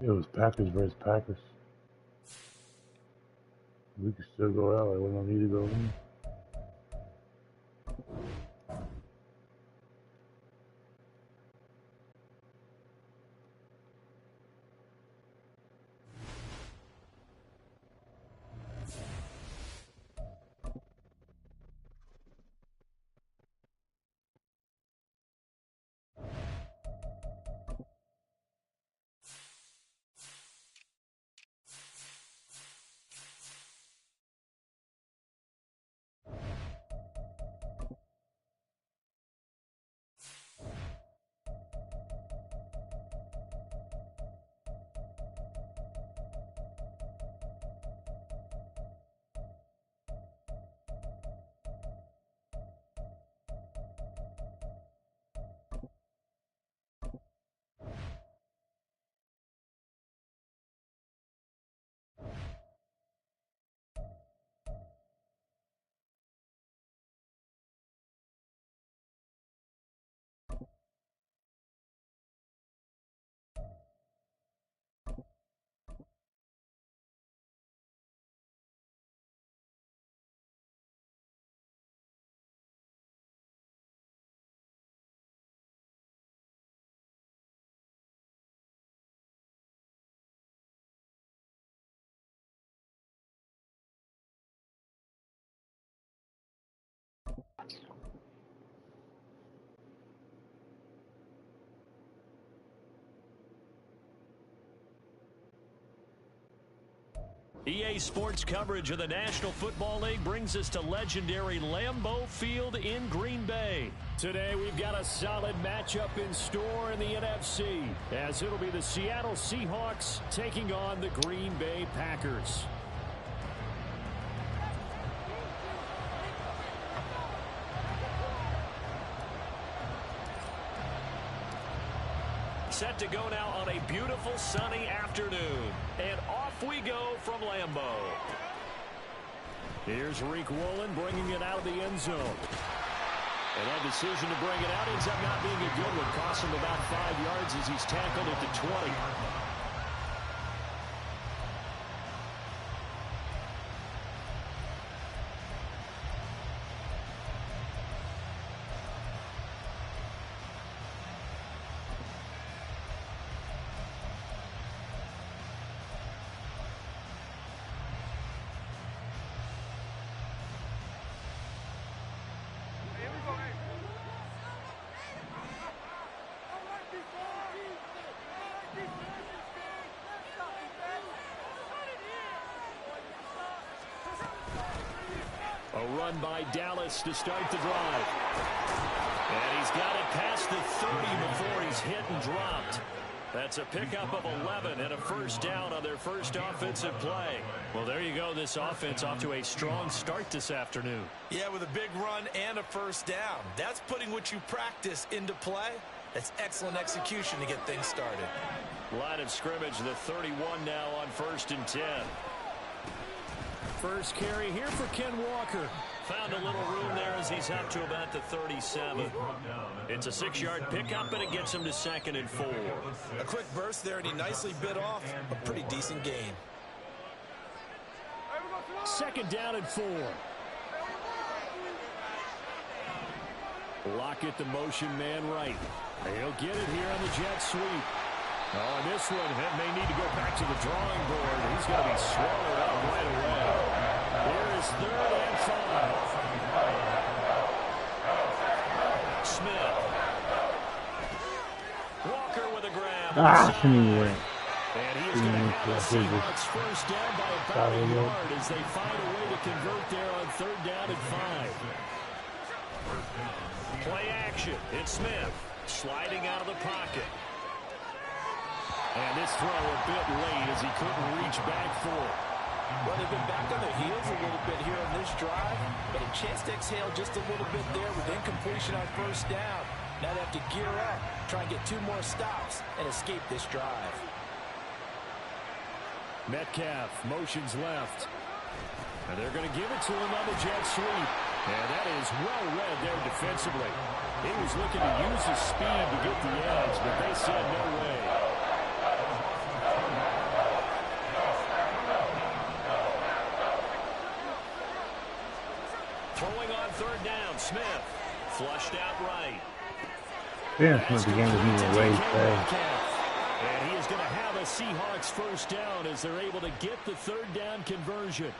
It was Packers versus Packers. We could still go out. We don't need to go in. EA Sports coverage of the National Football League brings us to legendary Lambeau Field in Green Bay. Today we've got a solid matchup in store in the NFC, as it'll be the Seattle Seahawks taking on the Green Bay Packers. Set to go now on a beautiful sunny afternoon. And off we go from Lambeau. Here's Rick Woolen bringing it out of the end zone. And that decision to bring it out ends up not being a good one. Cost him about 5 yards as he's tackled at the 20. A run by Dallas to start the drive. And he's got it past the 30 before he's hit and dropped. That's a pickup of 11 and a first down on their first offensive play. Well, there you go. This offense off to a strong start this afternoon. Yeah, with a big run and a first down. That's putting what you practice into play. That's excellent execution to get things started. Line of scrimmage, the 31 now on 1st and 10. First carry here for Ken Walker. Found a little room there as he's up to about the 37. It's a 6-yard pickup, and it gets him to 2nd and 4. A quick burst there, and he nicely bit off a pretty decent gain. 2nd down and 4. Lockett, the motion man right. He'll get it here on the jet sweep. Oh, and this one may need to go back to the drawing board. He's going to be swallowed up right away. Here is 3rd and 5. Smith. Walker with a grab. Anyway. And he is going to have the Seahawks first down by about a yard as they find a way to convert there on 3rd down and 5. Play action. It's Smith sliding out of the pocket. And this throw a bit late as he couldn't reach back for it. Well, they've been back on their heels a little bit here on this drive, but a chance to exhale just a little bit there with incompletion on 1st down. Now they have to gear up, try and get 2 more stops, and escape this drive. Metcalf motions left. And they're going to give it to him on the jet sweep. And that is well read there defensively. He was looking to use his speed to get the edge, but they said no way. Flushed out right. Yeah, the game is moving way fast. And he is going to have a Seahawks first down as they're able to get the third down conversion.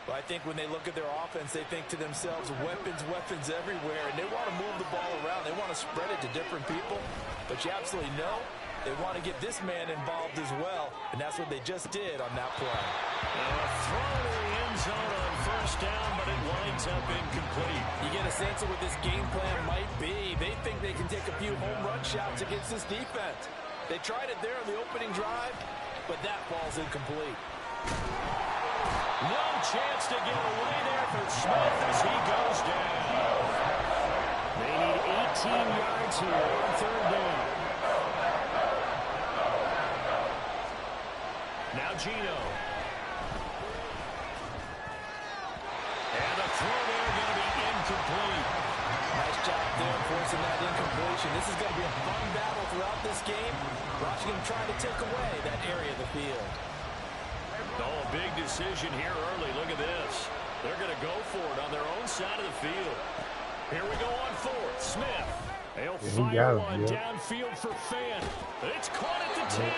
Well, I think when they look at their offense, they think to themselves, weapons, weapons everywhere, and they want to move the ball around. They want to spread it to different people, but you absolutely know they want to get this man involved as well, and that's what they just did on that play. A throw to the end zone on first down, but it winds up incomplete. You get a sense of what this game plan might be. They think they can take a few home run shots against this defense. They tried it there on the opening drive, but that ball's incomplete. No chance to get away there for Smith as he goes down. They need 18 yards here on third down. Now Gino. And the throw there going to be incomplete. Nice job there forcing that incompletion. This is going to be a fun battle throughout this game. Watching him try to take away that area of the field. Oh, a big decision here early. Look at this. They're going to go for it on their own side of the field. Here we go on fourth. Smith. They'll fire one downfield for Fant. It's caught at the 10.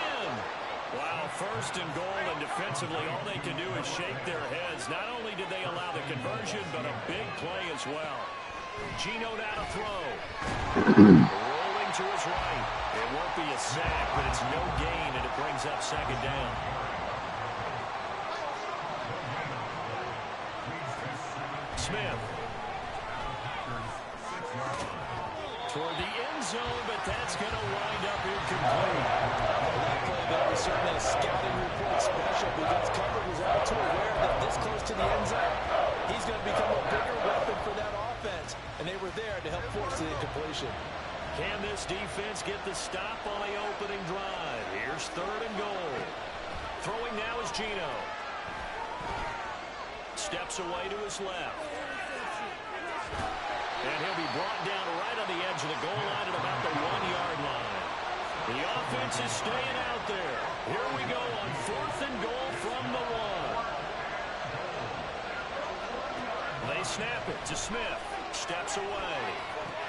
Wow, first and goal, and defensively all they can do is shake their heads. Not only did they allow the conversion, but a big play as well. Gino now to throw. Rolling to his right. It won't be a sack, but it's no gain, and it brings up second down. Smith. Toward the end zone, but that's going to wind up incomplete. That play there was certainly a scouting report special because coverage was all too aware that this close to the end zone, he's going to become a bigger weapon for that offense, and they were there to help force the incompletion. Can this defense get the stop on the opening drive? Here's third and goal. Throwing now is Gino. Steps away to his left. And he'll be brought down right on the edge of the goal line at about the 1-yard line. The offense is staying out there. Here we go on fourth and goal from the 1. They snap it to Smith. Steps away.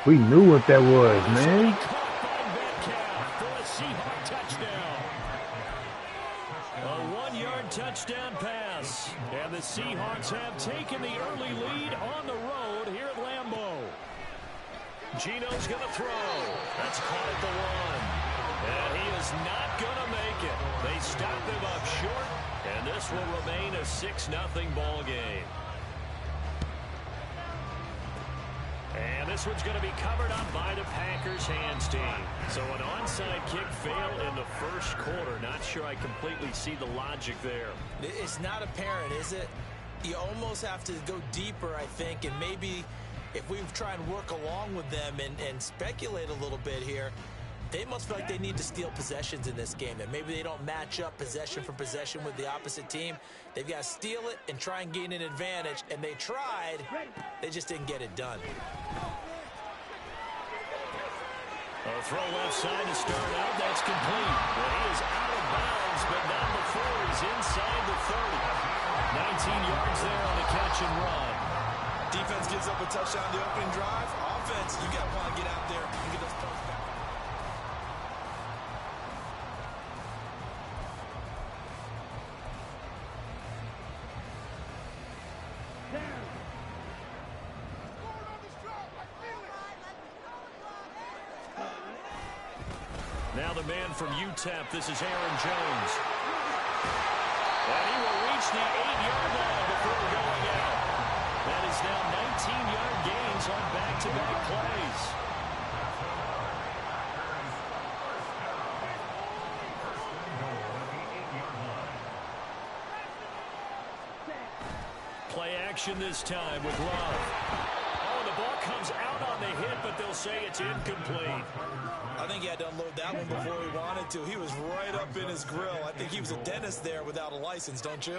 We knew what that was, man. Caught by Metcalf for a Seahawk touchdown. A 1-yard touchdown pass. And the Seahawks have taken the early lead on the road here at Lambeau. Gino's going to throw. That's caught at the 1. And he is not going to make it. They stop him up short, and this will remain a 6-0 ball game. And this one's going to be covered up by the Packers hands team. So an onside kick failed in the first quarter. Not sure I completely see the logic there. It's not apparent, is it? You almost have to go deeper, I think, and maybe if we try and work along with them and speculate a little bit here, they must feel like they need to steal possessions in this game. That maybe they don't match up possession for possession with the opposite team. They've got to steal it and try and gain an advantage. And they tried. They just didn't get it done. A throw left side to start out. That's complete. Well, he is out of bounds, but not before he's inside the 30. 19 yards there on the catch and run. Defense gives up a touchdown the opening drive. Offense, you got to want to get out there and get those points back. Now the man from UTEP, this is Aaron Jones. And he will reach the 8-yard line before going out. That is now 19-yard gains on back-to-back plays. Play action this time with Love. Oh, the ball comes out on the hit, but they'll say it's incomplete. I think he had to unload that one before he wanted to. He was right up in his grill. I think he was a dentist there without a license, don't you?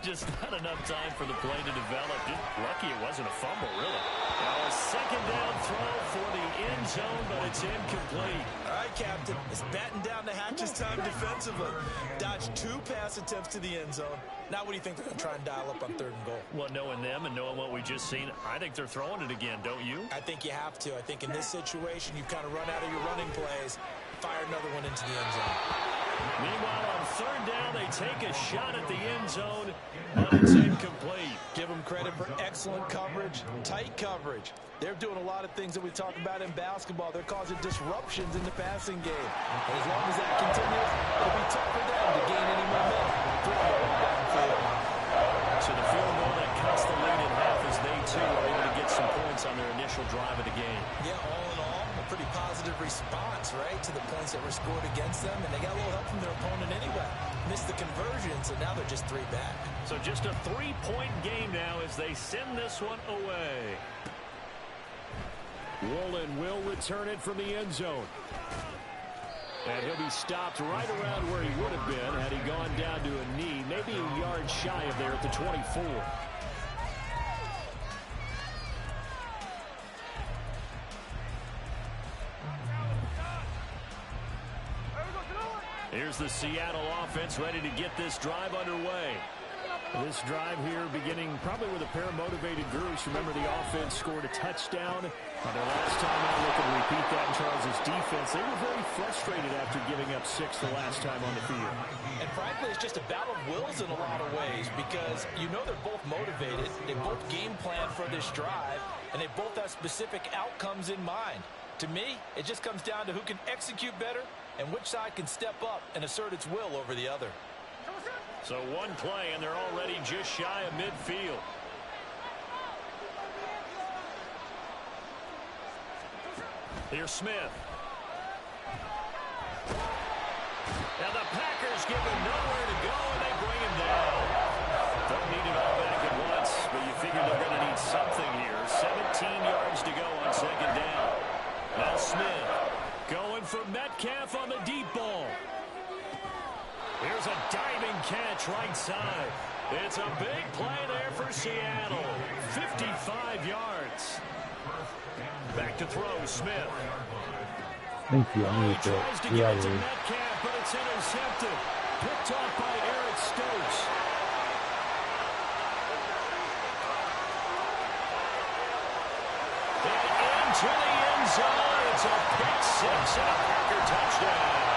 Just not enough time for the play to develop. Just lucky it wasn't a fumble, really. Now a second down throw for the end zone, but it's incomplete. All right, Captain. It's batten down the hatches time defensively. Dodged 2 pass attempts to the end zone. Now what do you think they're going to try and dial up on 3rd and goal? Well, knowing them and knowing what we just seen, I think they're throwing it again, don't you? I think you have to. I think in this situation, you kind of run out of your running plays, fire another one into the end zone. Meanwhile, on 3rd down, they take a shot at the end zone, but it's incomplete. Give them credit for excellent coverage, tight coverage. They're doing a lot of things that we talk about in basketball. They're causing disruptions in the passing game. And as long as that continues, it'll be tough for them to gain any momentum. So the field goal that cuts the lead in half as they, too, are able to get some points on their initial drive of the game. Yeah, all in all, a pretty positive response, right, to the points that were scored against them. And they got a little help from their opponent anyway. Missed the conversion, so now they're just 3 back. So just a 3-point game now as they send this one away. Woolen will return it from the end zone. And he'll be stopped right around where he would have been had he gone down to a knee, maybe a yard shy of there at the 24. Here's the Seattle offense ready to get this drive underway. This drive here beginning probably with a pair of motivated groups. Remember, the offense scored a touchdown. Their last time out, looking to repeat that in Charles' defense. They were very frustrated after giving up 6 the last time on the field. And frankly, it's just a battle of wills in a lot of ways because you know they're both motivated. They both game plan for this drive, and they both have specific outcomes in mind. To me, it just comes down to who can execute better and which side can step up and assert its will over the other. So one play, and they're already just shy of midfield. Here's Smith. And the Packers give him nowhere to go, and they bring him down. Don't need it all back at once, but you figure they're going to need something here. 17 yards to go on 2nd down. Now Smith going for Metcalf on the deep ball. Here's a diving catch right side. It's a big play there for Seattle. 55 yards. Back to throw, Smith. Thank you. I need Tries to get it to Metcalf, but it's intercepted. Picked off by Eric Stokes. And into the end zone. It's a pick 6 and a Packer touchdown.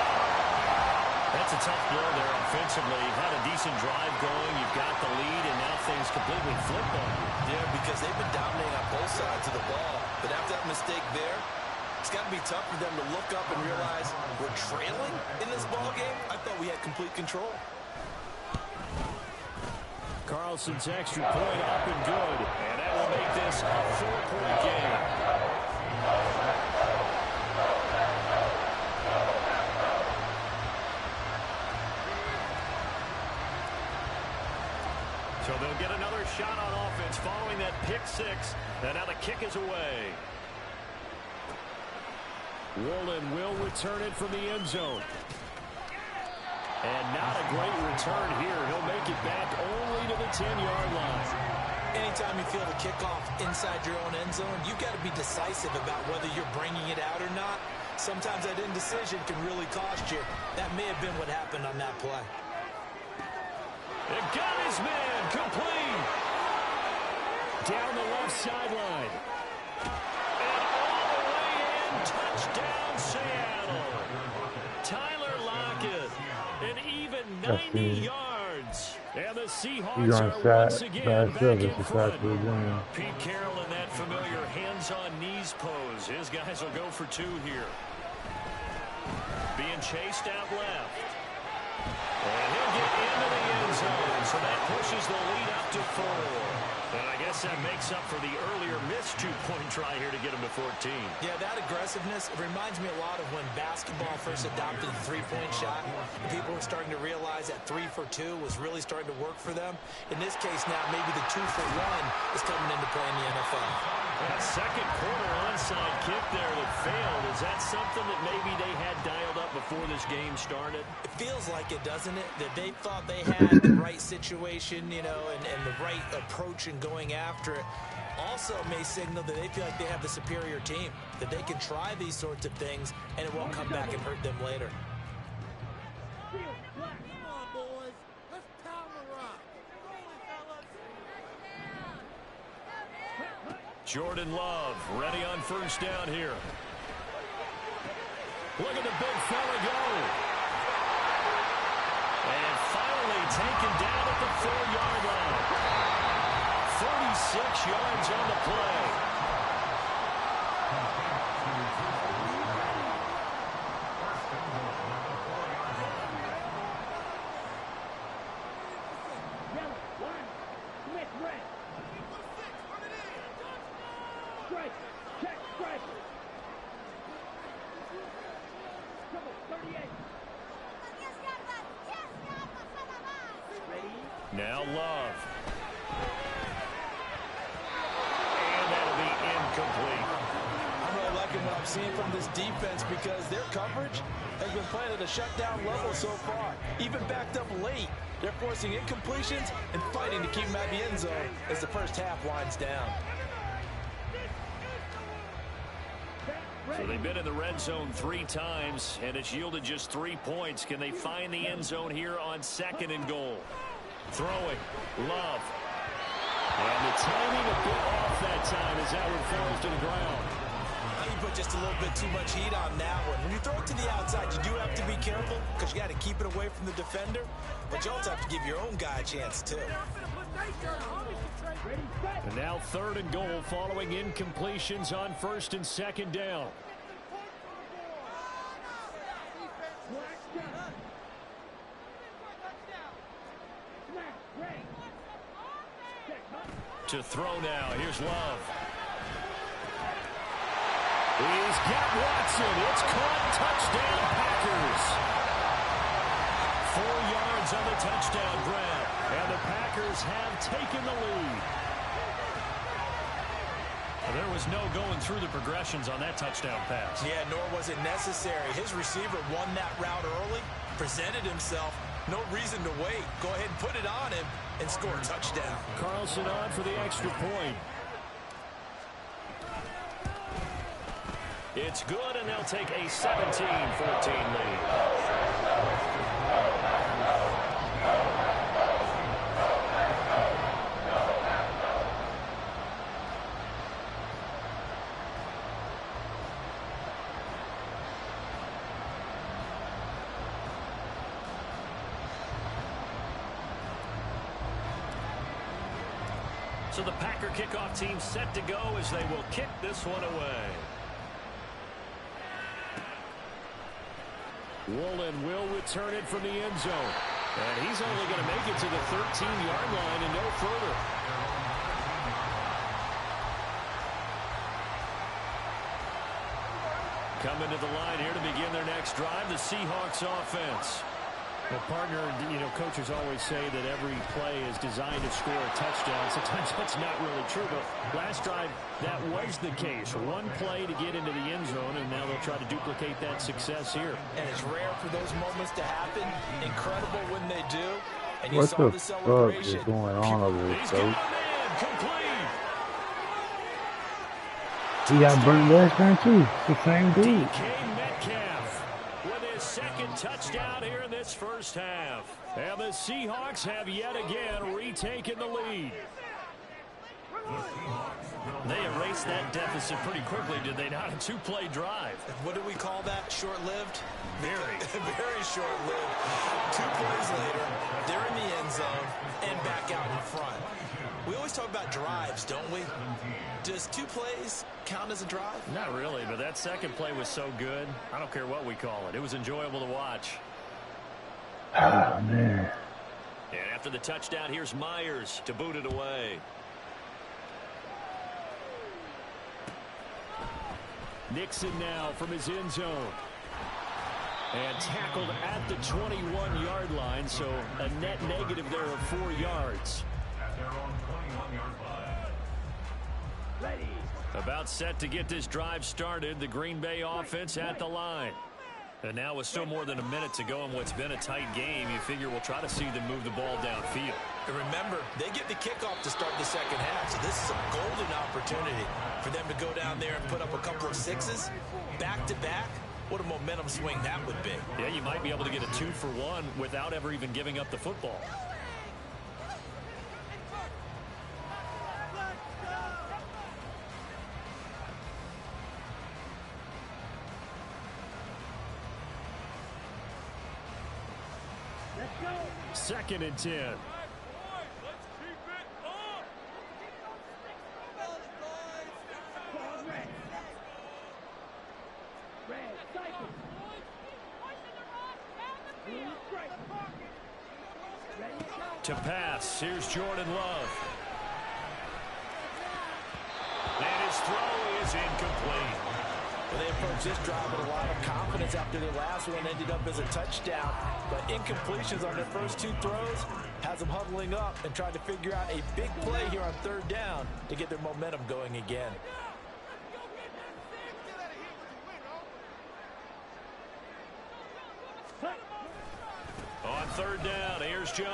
That's a tough blow there offensively. Had a decent drive going. You've got the lead, and now things completely flip on you. Yeah, because they've been dominating on both sides of the ball. But after that mistake there, it's got to be tough for them to look up and realize we're trailing in this ball game. I thought we had complete control. Carlson's extra point up and good. And that will make this a 4-point game. So they'll get another shot on offense following that pick 6. And now the kick is away. Woolen will return it from the end zone. And not a great return here. He'll make it back only to the 10-yard line. Anytime you feel the kickoff inside your own end zone, you've got to be decisive about whether you're bringing it out or not. Sometimes that indecision can really cost you. That may have been what happened on that play. It got his man complete. Down the left sideline. And all the way in. Touchdown, Seattle. Tyler Lockett. An even 90 yards. And the Seahawks are once again back in front. Pete Carroll in that familiar hands-on-knees pose. His guys will go for 2 here. Being chased out left. And he'll get into the end zone, so that pushes the lead up to 4. And I guess that makes up for the earlier missed 2-point try here to get him to 14. Yeah, that aggressiveness, it reminds me a lot of when basketball first adopted the 3-point shot. People were starting to realize that 3 for 2 was really starting to work for them. In this case now, maybe the 2 for 1 is coming into play in the NFL. That second quarter onside kick there that failed, is that something that maybe they had dialed up before this game started? It feels like it, doesn't it? That they thought they had the right situation, you know, and the right approach in going after it. Also may signal that they feel like they have the superior team, that they can try these sorts of things and it won't come back and hurt them later. Come on, boys. Let's pound the rock. Jordan Love ready on first down here. Look at the big fella go. And finally taken down at the 4-yard line. 36 yards on the play. Now Love. And that'll be incomplete. I'm really liking what I'm seeing from this defense because their coverage has been playing at a shutdown level so far. Even backed up late, they're forcing incompletions and fighting to keep them out of the end zone as the first half winds down. So they've been in the red zone 3 times, and it's yielded just 3 points. Can they find the end zone here on 2nd and goal? Throwing, Love. And the timing a bit off that time as that one falls to the ground. You put just a little bit too much heat on that one. When you throw it to the outside, you do have to be careful because you got to keep it away from the defender. But you also have to give your own guy a chance, too. And now 3rd and goal following incompletions on 1st and 2nd down. To throw now. Here's Love. He's got Watson. It's caught. Touchdown, Packers. 4 yards on the touchdown grab. And the Packers have taken the lead. There was no going through the progressions on that touchdown pass. Yeah, nor was it necessary. His receiver won that route early, presented himself. No reason to wait. Go ahead and put it on him and score a touchdown. Carlson on for the extra point. It's good, and they'll take a 17-14 lead. So the Packer kickoff team set to go as they will kick this one away. Woolen will return it from the end zone. And he's only going to make it to the 13-yard line and no further. Coming to the line here to begin their next drive, the Seahawks offense. Well, partner, coaches always say that every play is designed to score a touchdown. Sometimes that's not really true, but last drive, that was the case. One play to get into the end zone, and now they'll try to duplicate that success here. And it's rare for those moments to happen. Incredible when they do. And you What saw the the fuck celebration. is going on over there, He's coach? going in, complete. He got burnt last time too. The same dude. DK Metcalf with his 2nd touchdown here in this first half. And the Seahawks have yet again retaken the lead. They erased that deficit pretty quickly, did they not? A 2-play drive. What do we call that? Short-lived? Very. Very short-lived. 2 plays later, they're in the end zone and back out in front. We always talk about drives, don't we? Does 2 plays count as a drive? Not really, but that 2nd play was so good. I don't care what we call it. It was enjoyable to watch. Ah, man. And after the touchdown, here's Myers to boot it away. Nixon now from his end zone. And tackled at the 21-yard line, so a net negative there of 4 yards. About set to get this drive started. The Green Bay offense at the line. And now with still more than a minute to go in what's been a tight game, you figure we'll try to see them move the ball downfield. And remember, they get the kickoff to start the second half, so this is a golden opportunity for them to go down there and put up a couple of sixes back-to-back. What a momentum swing that would be. Yeah, you might be able to get a 2-for-1 without ever even giving up the football. Second and 10. To pass, here's Jordan Love. And his throw is incomplete. Well, they approached this drive with a lot of confidence after their last one ended up as a touchdown. But incompletions on their first two throws has them huddling up and trying to figure out a big play here on third down to get their momentum going again. On third down, here's Jones.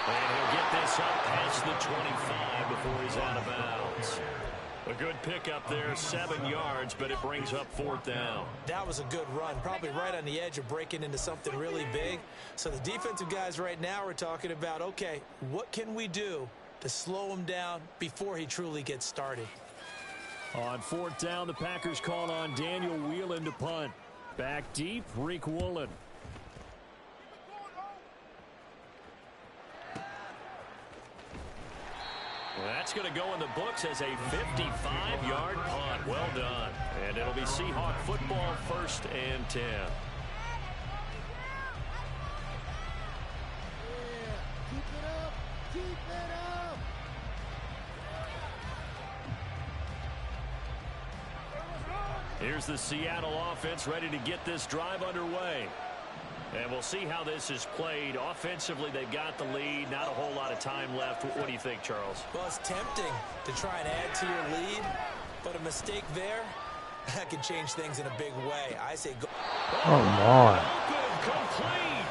And he'll get this up past the 25 before he's out of bounds. A good pickup there, 7 yards, but it brings up fourth down. That was a good run, probably right on the edge of breaking into something really big. So the defensive guys right now are talking about, okay, what can we do to slow him down before he truly gets started? On fourth down, the Packers call on Daniel Whelan to punt. Back deep, Rick Woolen. That's going to go in the books as a 55-yard punt. Well done. And it'll be Seahawk football, 1st and 10. Yeah, keep it up. Keep it up. Here's the Seattle offense ready to get this drive underway. And we'll see how this is played. Offensively, they've got the lead. Not a whole lot of time left. What do you think, Charles? Well, it's tempting to try and add to your lead, but a mistake there, that could change things in a big way. I say go. Come on. Complete.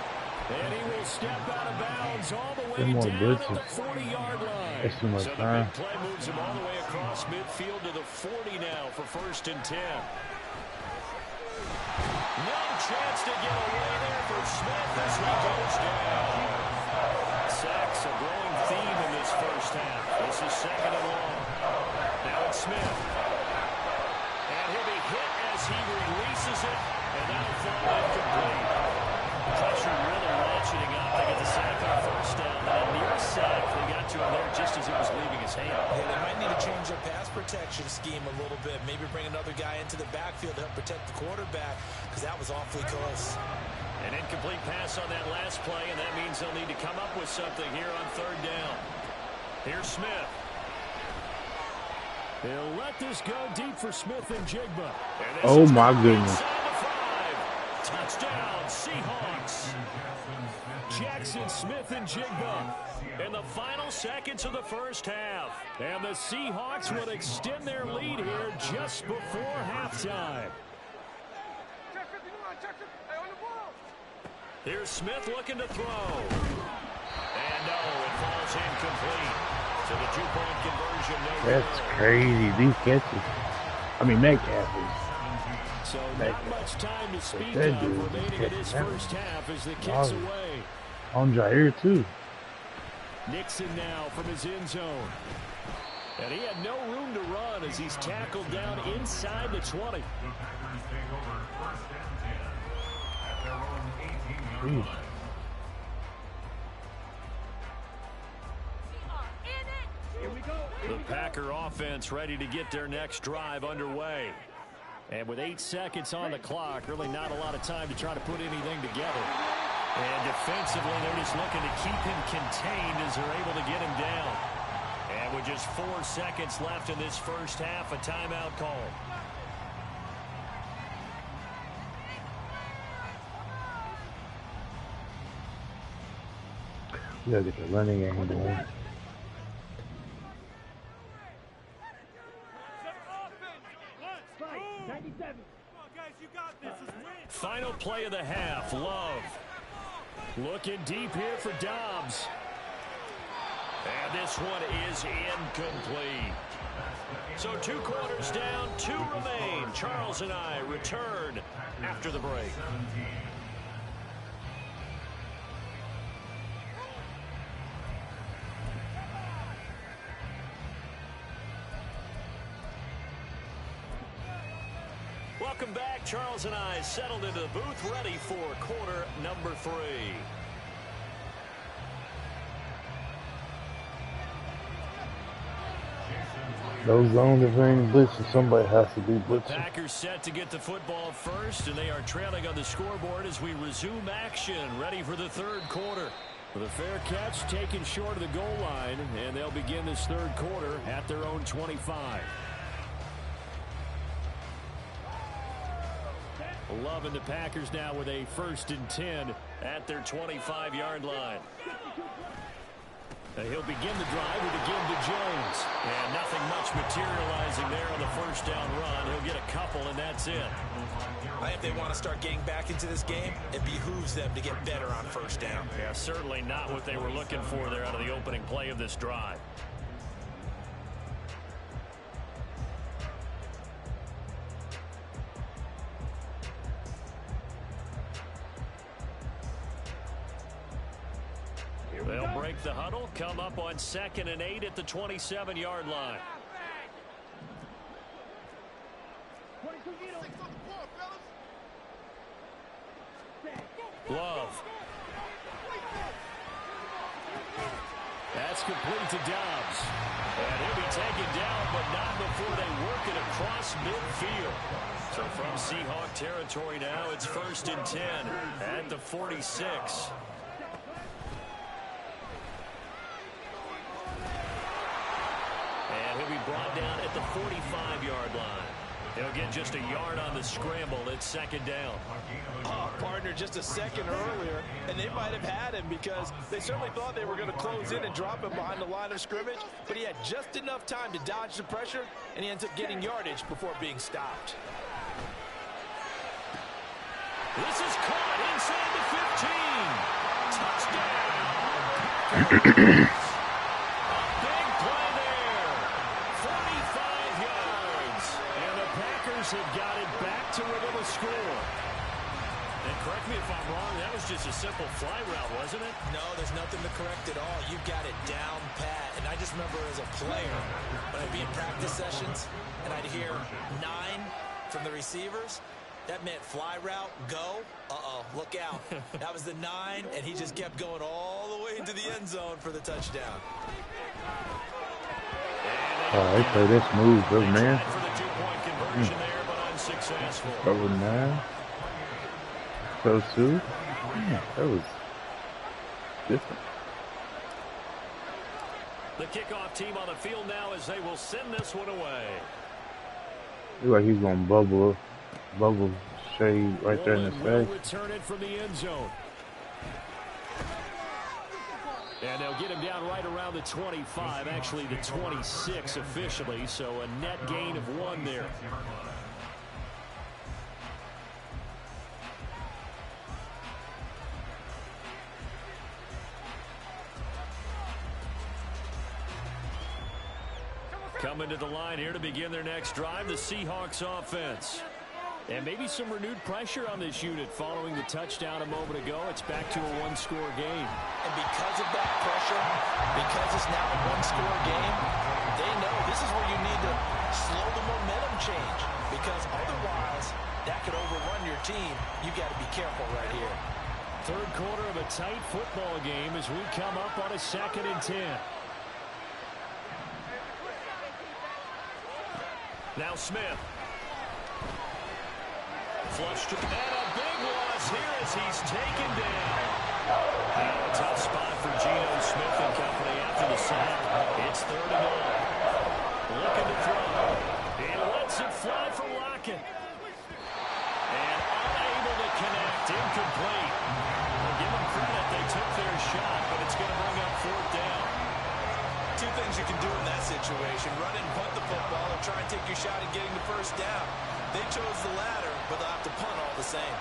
And he will step out of bounds all the way Some more down blitzes. at the 40-yard line. That's too much so time. the big play moves him all the way across midfield to the 40 now for 1st and 10. No chance to get away there for Smith as he goes down. Sacks a growing theme in this first half. This is 2nd and long. Now it's Smith. And he'll be hit as he releases it, and that'll fall incomplete. Pressure really ratcheting up. They get the sack on 1st down. Now near a sack. They got to him there just as it was leaving his hand. Yeah, they might need to change their pass protection scheme a little bit. Maybe bring another guy into the backfield to help protect the quarterback, because that was awfully close. An incomplete pass on that last play, and that means they'll need to come up with something here on 3rd down. Here's Smith. He'll let this go deep for Smith and Jigba. Oh, my goodness. Touchdown, Seahawks. Jackson Smith and Jigba in the final seconds of the first half. And the Seahawks will extend their lead here just before halftime. Here's Smith looking to throw. And no, it falls incomplete. So the 2-point conversion. No That's good. crazy. These catches. I mean, Metcalf is. So not much time to speak that of dude remaining in this catching first half as the kicks Oh. away. On Jair, too. Nixon now from his end zone. And he had no room to run as he's tackled down inside the 20. Jeez. The Packer offense ready to get their next drive underway. And with 8 seconds on the clock, really not a lot of time to try to put anything together. And defensively, they're just looking to keep him contained as they're able to get him down. And with just 4 seconds left in this first half, a timeout call. We gotta get the running game going. Final play of the half, Love. Looking deep here for Dobbs. And this one is incomplete. So 2 quarters down, 2 remain. Charles and I return after the break. Welcome back. Charles and I settled into the booth, ready for quarter number 3. Those zones, if there ain't blitzing, somebody has to be blitzing. The Packers set to get the football first, and they are trailing on the scoreboard as we resume action, ready for the 3rd quarter. With a fair catch taken short of the goal line, and they'll begin this 3rd quarter at their own 25. Love and the Packers now with a 1st and 10 at their 25-yard line. He'll begin the drive with a give to Jones. And nothing much materializing there on the 1st down run. He'll get a couple, and that's it. I think they want to start getting back into this game. It behooves them to get better on 1st down. Yeah, certainly not what they were looking for there out of the opening play of this drive. They'll break the huddle, come up on 2nd and 8 at the 27-yard line. Love. That's complete to Dobbs. And he'll be taken down, but not before they work it across midfield. So from Seahawk territory now, it's 1st and 10 at the 46. And he'll be brought down at the 45-yard line. He'll get just a yard on the scramble. It's 2nd down. Oh, partner, just a second earlier, and they might have had him because they certainly thought they were going to close in and drop him behind the line of scrimmage, but he had just enough time to dodge the pressure, and he ends up getting yardage before being stopped. This is caught inside the 15. Touchdown. Big play there. 45 yards. And the Packers have got it back to within a score. And correct me if I'm wrong, that was just a simple fly route, wasn't it? No, there's nothing to correct at all. You've got it down pat. And I just remember as a player, when I'd be in practice sessions, and I'd hear 9 from the receivers, that meant fly route, go. Uh-oh, look out. That was the 9, and he just kept going all the way into the end zone for the touchdown. Oh, they play this move, good man. For the 2-point conversion there, but unsuccessful. Cover 9. So 2. Yeah, that was different. The kickoff team on the field now as they will send this one away. Look like he's going to bubble shade right there in the will face. Return it from the end zone. And they'll get him down right around the 25, actually the 26 officially, so a net gain of 1 there. Coming to the line here to begin their next drive, the Seahawks offense. And maybe some renewed pressure on this unit following the touchdown a moment ago. It's back to a 1-score game. And because of that pressure, because it's now a 1-score game, they know this is where you need to slow the momentum change. Because otherwise, that could overrun your team. You got to be careful right here. 3rd quarter of a tight football game as we come up on a 2nd and 10. Now Smith. Flushed and a big loss here as he's taken down. Now a tough spot for Geno Smith and company after the sack. It's 3rd and 0. Looking to throw. He lets it fly for Lockett. And unable to connect. Incomplete. We'll give them credit. They took their shot, but it's going to bring up 4th down. 2 things you can do in that situation. Run and punt the football or try and take your shot at getting the 1st down. They chose the latter. but they'll have to punt all the same.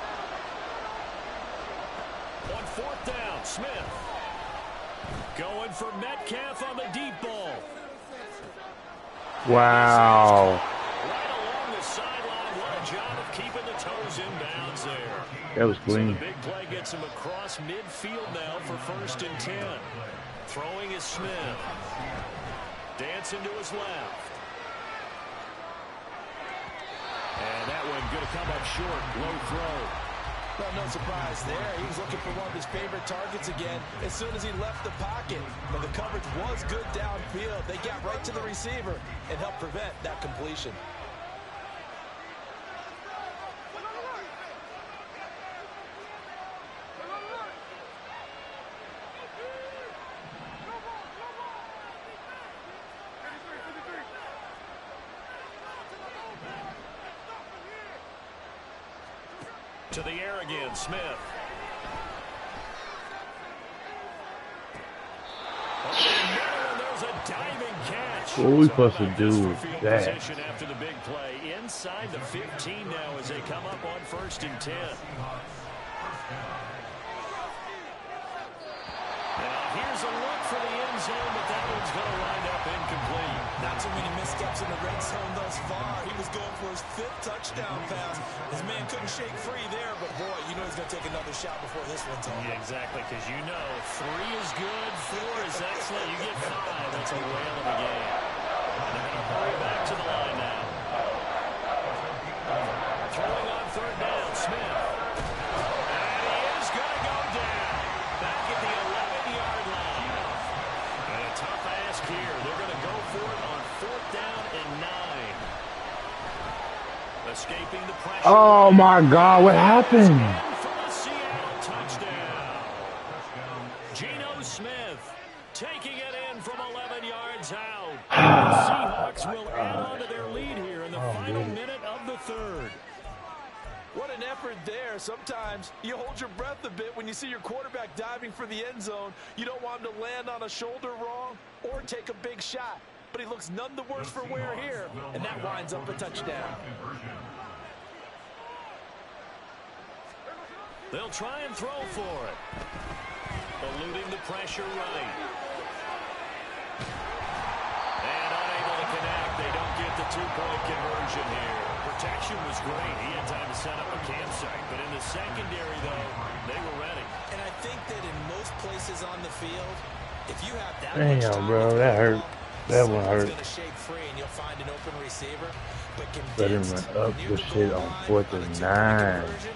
On fourth down, Smith. Going for Metcalf on the deep ball. Wow. Right along the sideline. What a job of keeping the toes in bounds there. That was So clean. the big play gets him across midfield now for 1st and 10. Throwing is Smith. Dancing to his left. And that one going to come up short. Low throw. Well, no surprise there. He was looking for one of his favorite targets again as soon as he left the pocket. But the coverage was good downfield. They got right to the receiver and helped prevent that completion. To the air again, Smith. There's a diving catch. What we supposed to do with that? After the big play, inside the 15 now as they come up on 1st and 10. Now here's a look for the end zone, but that one's going to wind up incomplete. Not too many missteps in the red zone thus far. He was going for his 5th touchdown pass. His man couldn't shake free there, but boy, you know he's going to take another shot before this one's over. Yeah, exactly, because you know 3 is good, 4 is excellent. You get 5, that's a whale of a game. And they're going to hurry back to the line now. Throwing on 3rd down, Smith. And he is going to go down. Back at the 11-yard line. And a tough ask here. They're going to go for it on 4th down and 9. Escaping the pressure. Oh my God, what happened? For a Seattle touchdown. Geno Smith taking it in from 11 yards out. The Seahawks will add on to their lead here in the final minute of the 3rd. What an effort there. Sometimes you hold your breath a bit when you see your quarterback diving for the end zone. You don't want him to land on a shoulder wrong or take a big shot. But he looks none the worse for wear here, and that winds up a touchdown. They'll try and throw for it. Eluding the pressure right. And unable to connect. They don't get the 2-point conversion here. Protection was great. He had time to set up a campsite. But in the secondary, though, they were ready. And I think that in most places on the field, if you have that Damn, much time bro, to that throw the hurt. ball, That one someone's hurt. gonna shake free and you'll find an open receiver. But Let him condensed run up near the the shit goal on line 4th on a and 2-point 9. conversion,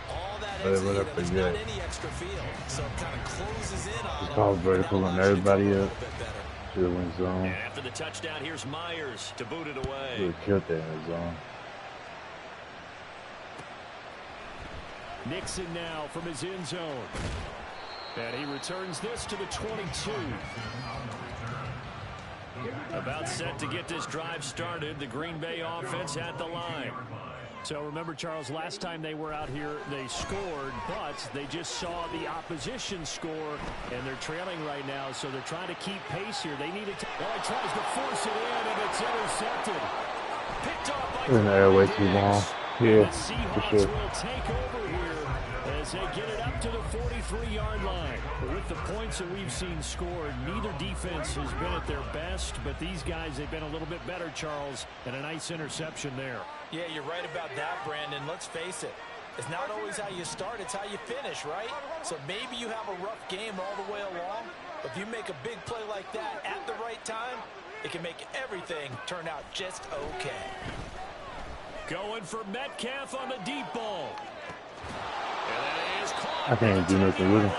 all that Let it ends run it, up and for there's good. not any extra field, so it kind of closes in on It's them, called and vertical that and allows you to everybody cover a up. little bit better. Should have went zone. And after the touchdown, here's Myers to boot it away. Should have killed that in the zone. Nixon now from his end zone. And he returns this to the 22. About set to get this drive started. The Green Bay offense at the line. So remember, Charles, last time they were out here, they scored, but they just saw the opposition score, and they're trailing right now, so they're trying to keep pace here. They need to. Well, he tries to force it in, and it's intercepted. Picked off by In the air way too long. Yeah, the for Seahawks sure. will take over here as they get it up to the 43-yard line. But with the points that we've seen scored, neither defense has been at their best, but these guys, they've been a little bit better, Charles, and a nice interception there. Yeah, you're right about that, Brandon. Let's face it. It's not always how you start, it's how you finish, right? So maybe you have a rough game all the way along, but if you make a big play like that at the right time, it can make everything turn out just okay. Going for Metcalf on the deep ball. And that is caught. I can't do nothing with him.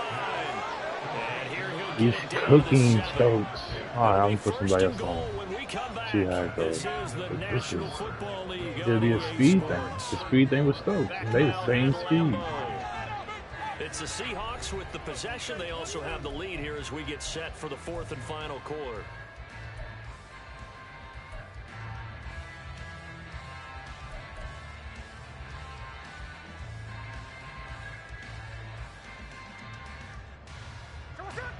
And here he'll He's get it down cooking the 7. Stokes. Alright, I'm gonna put somebody else First and on. goal when we come back. See how it goes. This is the This National is Football League. it'll be a on speed EA thing. Sports. The speed thing with Stokes. They the same speed. It's the Seahawks with the possession. They also have the lead here as we get set for the 4th and final quarter.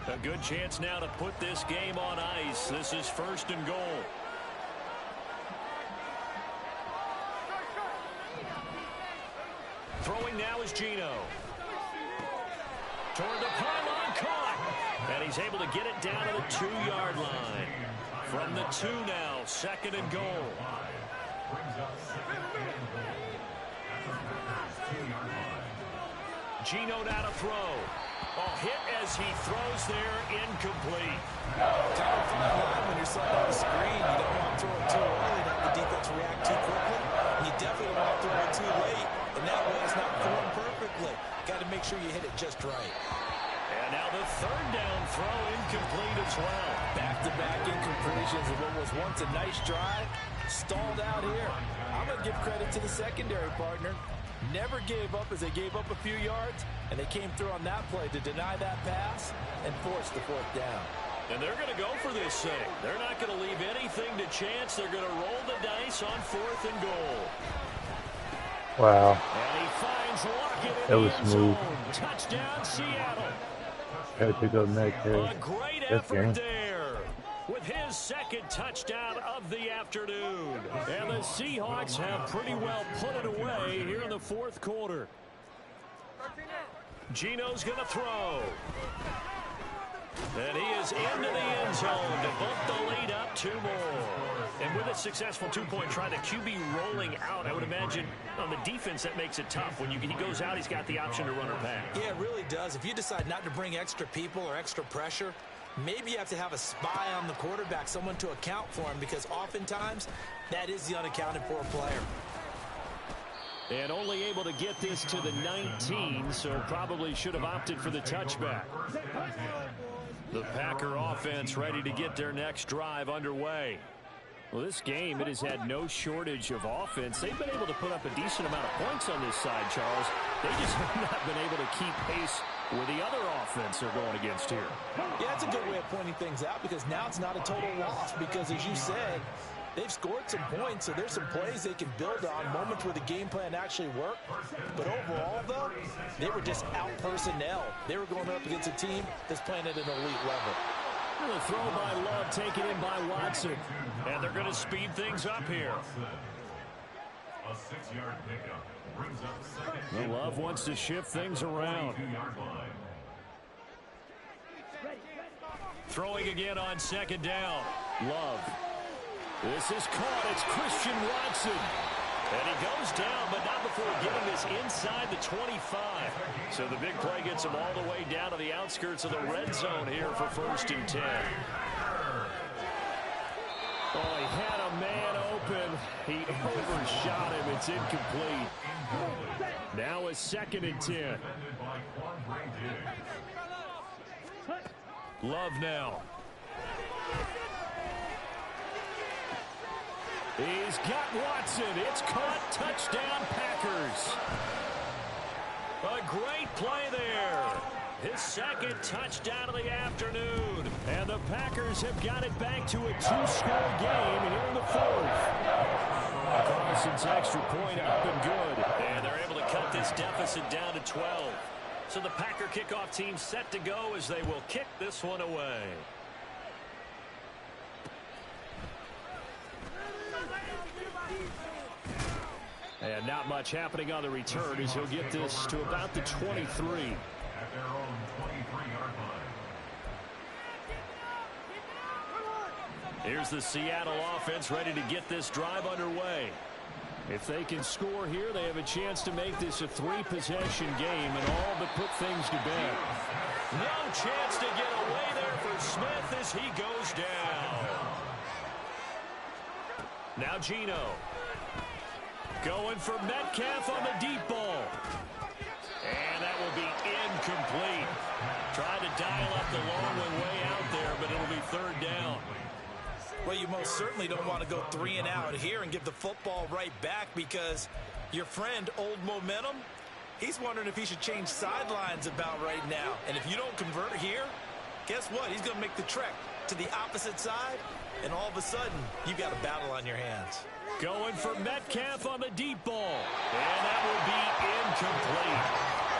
A good chance now to put this game on ice. This is 1st and goal. Throwing now is Gino. Toward the pylon, caught. And he's able to get it down to the 2-yard line. From the 2 now, 2nd and goal. Gino now to throw. Hit as he throws there, incomplete. Kind of fine line when you're setting on the screen. You don't want to throw it too early, let the defense react too quickly. And you definitely don't want to throw it too late. And that way it's not formed perfectly. Got to make sure you hit it just right. And now the 3rd down throw, incomplete as well. Back-to-back incompletions of what was once a nice drive. Stalled out here. I'm going to give credit to the secondary partner. Never gave up as they gave up a few yards, and they came through on that play to deny that pass and force the 4th down. And they're going to go for this thing. They're not going to leave anything to chance. They're going to roll the dice on 4th and goal. Wow. And he finds Lockett That in was the end smooth. zone. Touchdown, Seattle. Had to pick up next here. A great That's effort game. there with his 2nd touchdown of the afternoon. And the Seahawks have pretty well put it away here in the 4th quarter. Gino's going to throw. And he is into the end zone to bump the lead up 2 more. And with a successful 2-point try, the QB rolling out, I would imagine on the defense that makes it tough. When he goes out, he's got the option to run or pass. Yeah, it really does. If you decide not to bring extra people or extra pressure, maybe you have to have a spy on the quarterback, someone to account for him, because oftentimes that is the unaccounted for player. And only able to get this to the 19, so probably should have opted for the touchback. The Packer offense ready to get their next drive underway. Well, this game, it has had no shortage of offense. They've been able to put up a decent amount of points on this side, Charles. They just have not been able to keep pace with the other offense they're going against here. Yeah, that's a good way of pointing things out, because now it's not a total loss, because as you said, they've scored some points, so there's some plays they can build on, moments where the game plan actually worked. But overall, though, they were just out personnel. They were going up against a team that's playing at an elite level. And the throw by Love taken in by Watson. And they're going to speed things up here. A 6-yard pickup brings up 2nd. The Love wants to shift things around. Throwing again on 2nd down. Love. This is caught. It's Christian Watson. And he goes down, but not before getting this inside the 25. So the big play gets him all the way down to the outskirts of the red zone here for 1st and 10. Oh, he had a man open. He overshot him. It's incomplete. Now a 2nd and 10. Love now. He's got Watson. It's caught. Touchdown, Packers. A great play there. His 2nd touchdown of the afternoon. And the Packers have got it back to a 2-score game here in the 4th. Carlson's extra point up and good. And they're able to cut this deficit down to 12. So the Packer kickoff team set to go as they will kick this one away. And not much happening on the return as he'll get this to about the 23. At their own 23-yard line. Here's the Seattle offense ready to get this drive underway. If they can score here, they have a chance to make this a 3-possession game and all but put things to bed. No chance to get away there for Smith as he goes down. Now Gino. Going for Metcalf on the deep ball. And that will be incomplete. Tried to dial up the long one way out there, but it'll be 3rd down. Well, you most certainly don't want to go 3 and out here and give the football right back, because your friend, Old Momentum, he's wondering if he should change sidelines about right now. And if you don't convert here, guess what? He's going to make the trek to the opposite side, and all of a sudden, you've got a battle on your hands. Going for Metcalf on the deep ball. And that will be incomplete.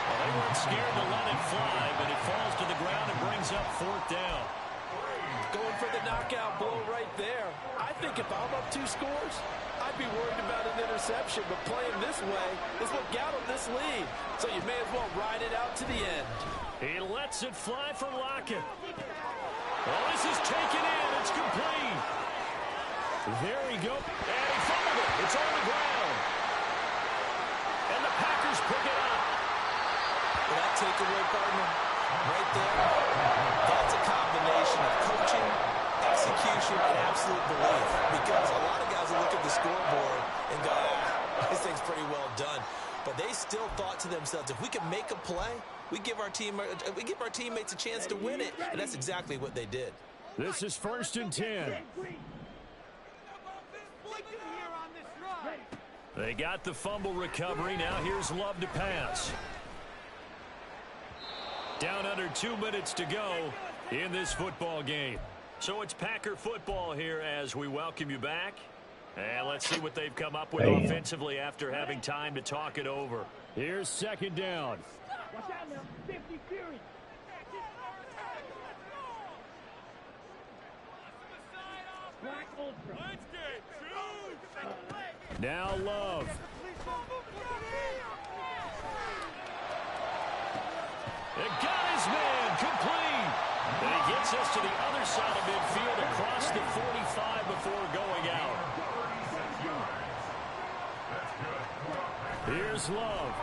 Well, they weren't scared to let it fly, but it falls to the ground and brings up 4th down. Going for the knockout blow right there. I think if I'm up 2 scores, I'd be worried about an interception, but playing this way is what got him this lead. So you may as well ride it out to the end. He lets it fly for Lockett. Oh, this is taken in. It's complete. There he goes. And he fumbled it. It's on the ground. And the Packers pick it up. Well, that takeaway, partner, right there, that's a combination of coaching, execution, and absolute belief. Because a lot of guys will look at the scoreboard and go, this thing's pretty well done. But they still thought to themselves, if we can make a play, we give our teammates a chance to win it. And that's exactly what they did. This is 1st and 10. They got the fumble recovery. Now here's Love to pass. Down under 2 minutes to go in this football game. So it's Packer football here as we welcome you back. And let's see what they've come up with offensively after having time to talk it over. Here's 2nd down. Watch out now. 50 Fury. Black Ultra. Now Love. It got his man complete. And he gets us to the other side of midfield across the 45 before going out. Here's Love.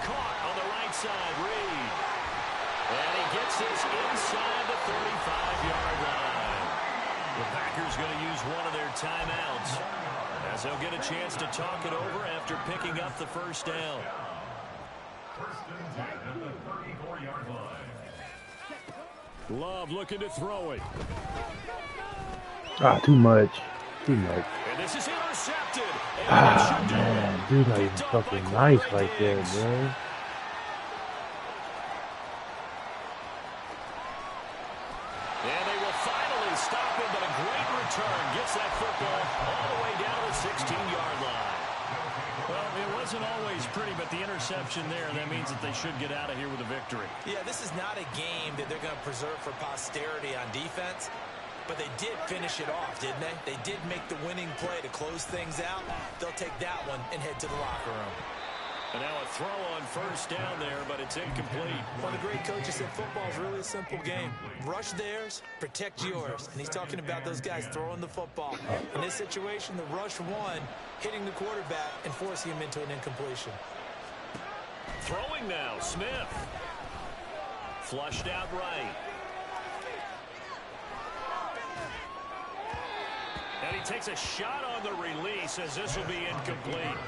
Caught on the right side, Reed. And he gets this inside the 35-yard line. The Packers going to use one of their timeouts as they'll get a chance to talk it over after picking up the 1st down. 1st and 10 at the 34-yard line. Love looking to throw it. Too much. Too much. And this is intercepted. Man, dude, not even fucking nice like that, man. And they will finally stop him, but a great return gets that football all the way down to the 16-yard line. Well, it wasn't always pretty, but the interception there, that means that they should get out of here with a victory. Yeah, this is not a game that they're going to preserve for posterity on defense, but they did finish it off, didn't they? They did make the winning play to close things out. They'll take that one and head to the locker room. And now a throw on 1st down there, but it's incomplete. One of the great coaches said football is really a simple game. Rush theirs, protect yours. And he's talking about those guys throwing the football. In this situation, the rush one, hitting the quarterback and forcing him into an incompletion. Throwing now, Smith. Flushed out right. And he takes a shot on the release as this will be incomplete.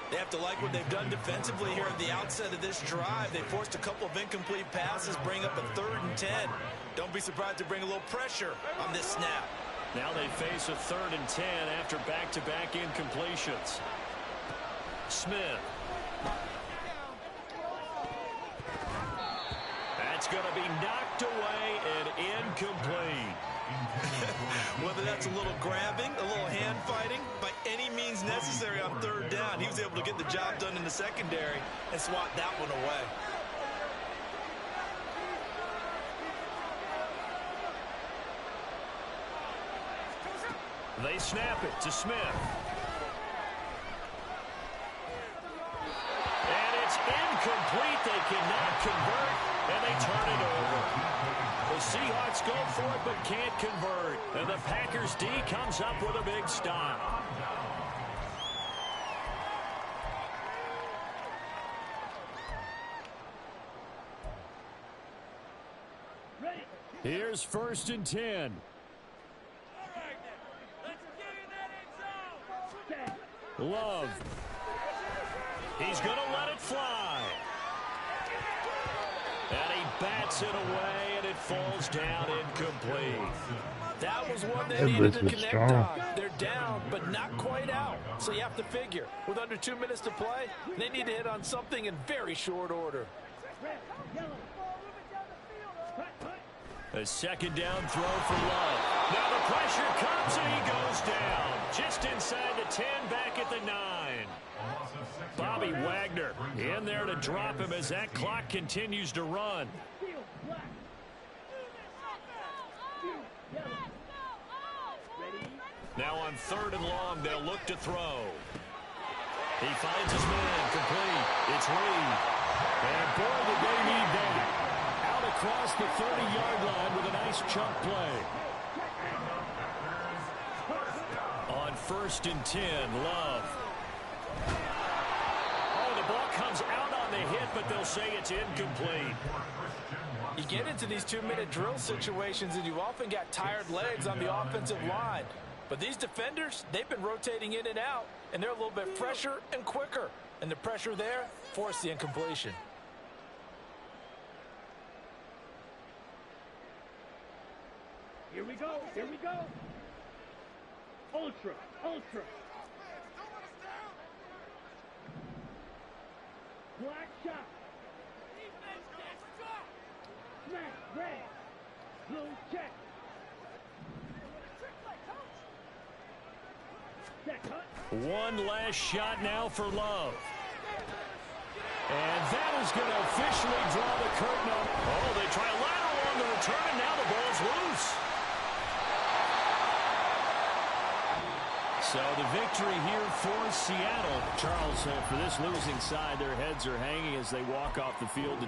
They have to like what they've done defensively here at the outset of this drive. They forced a couple of incomplete passes, bring up a 3rd and 10. Don't be surprised to bring a little pressure on this snap. Now they face a 3rd and 10 after back-to-back incompletions. Smith. That's going to be knocked away and incomplete. Whether that's a little grabbing, a little hand fighting, by any means necessary on 3rd down, he was able to get the job done in the secondary and swat that one away. They snap it to Smith. And it's incomplete. They cannot convert, and they turn it over. The Seahawks go for it but can't convert. And the Packers D comes up with a big stop. Here's 1st and 10. Love. He's going to let it fly. And he bats it away, and it falls down incomplete. That was one they That needed blitz to was connect strong. on. They're down, but not quite out. So you have to figure, with under 2 minutes to play, they need to hit on something in very short order. A 2nd down throw for Love. Now the pressure comes, and he goes down. Just inside the 10, back at the 9. Bobby Wagner in there to drop him as that clock continues to run. Now on 3rd and long, they'll look to throw. He finds his man, complete. It's Reed. And boy, did they need that. Out across the 30-yard line with a nice chunk play. On 1st and 10, Love. Oh, the ball comes out on the hit, but they'll say it's incomplete. You get into these 2-minute drill situations, and you often got tired legs on the offensive line. But these defenders, they've been rotating in and out, and they're a little bit fresher and quicker. And the pressure there forced the incompletion. Here we go. Here we go. Ultra. Ultra. Black shot. Smash. Red. Blue check. One last shot now for Love. And that is going to officially draw the curtain on. Oh, they try lateral on the return, and now the ball's loose. So the victory here for Seattle. Charles, for this losing side, their heads are hanging as they walk off the field.